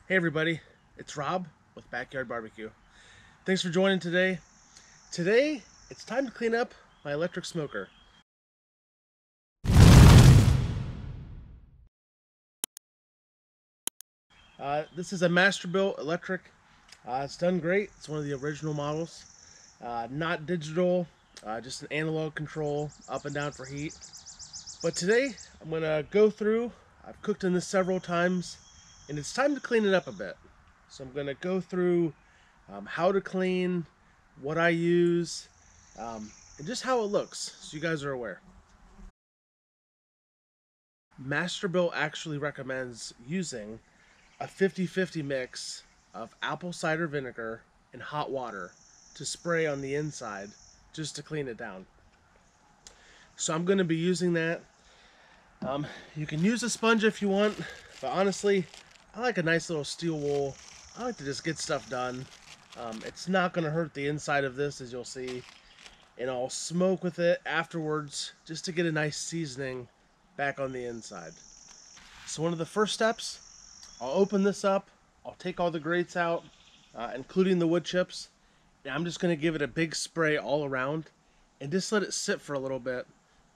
Hey everybody, it's Rob with Backyard Barbecue. Thanks for joining today. Today, it's time to clean up my electric smoker. This is a Masterbuilt Electric. It's done great. It's one of the original models. Not digital, just an analog control, up and down for heat. But today, I'm gonna go through, I've cooked in this several times, and it's time to clean it up a bit. So I'm gonna go through how to clean, what I use, and just how it looks, so you guys are aware. Masterbuilt actually recommends using a 50-50 mix of apple cider vinegar and hot water to spray on the inside just to clean it down. So I'm going to be using that. You can use a sponge if you want, but honestly, I like a nice little steel wool. I like to just get stuff done. It's not going to hurt the inside of this, as you'll see, and I'll smoke with it afterwards just to get a nice seasoning back on the inside. So one of the first steps, I'll open this up, I'll take all the grates out, including the wood chips, and I'm just going to give it a big spray all around and just let it sit for a little bit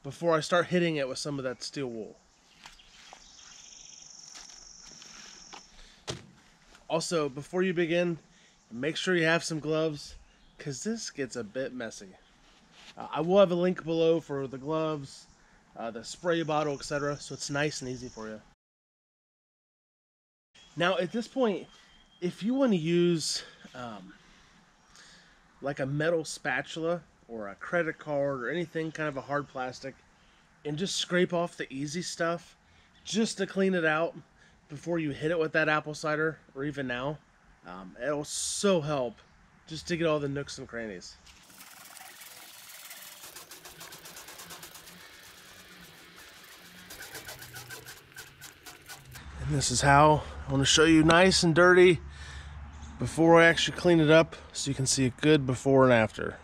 before I start hitting it with some of that steel wool. Also, before you begin, make sure you have some gloves, because this gets a bit messy. I will have a link below for the gloves, the spray bottle, etc., so it's nice and easy for you. Now, at this point, if you want to use like a metal spatula or a credit card or anything kind of a hard plastic, and just scrape off the easy stuff just to clean it out before you hit it with that apple cider, or even now, it'll so help just to get all the nooks and crannies. And this is how I want to show you nice and dirty before I actually clean it up, so you can see a good before and after.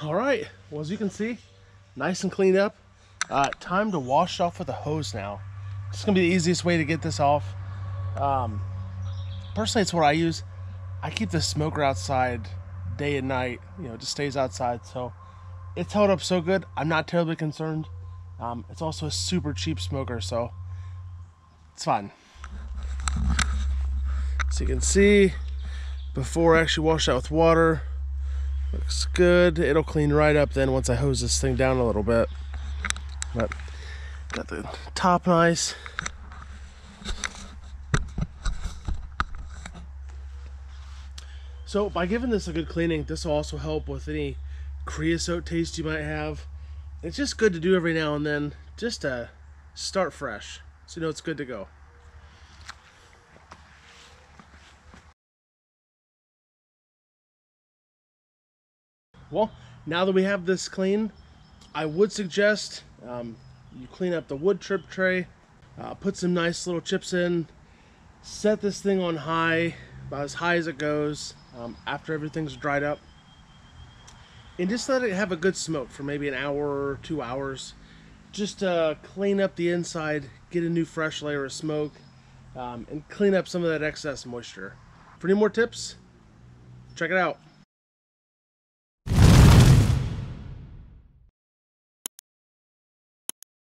Alright, well, as you can see, nice and cleaned up. Time to wash off with a hose now. It's going to be the easiest way to get this off. Personally, it's what I use. I keep the smoker outside day and night. You know, it just stays outside, so it's held up so good. I'm not terribly concerned. It's also a super cheap smoker, so it's fine. So you can see, before I actually wash out with water, looks good. It'll clean right up then once I hose this thing down a little bit. But got the top nice. So by giving this a good cleaning, this will also help with any creosote taste you might have. It's just good to do every now and then, just to start fresh, so you know it's good to go. Well, now that we have this clean, I would suggest you clean up the wood chip tray, put some nice little chips in, set this thing on high, about as high as it goes, after everything's dried up, and just let it have a good smoke for maybe an hour or 2 hours, just to clean up the inside, get a new fresh layer of smoke, and clean up some of that excess moisture. For any more tips, check it out.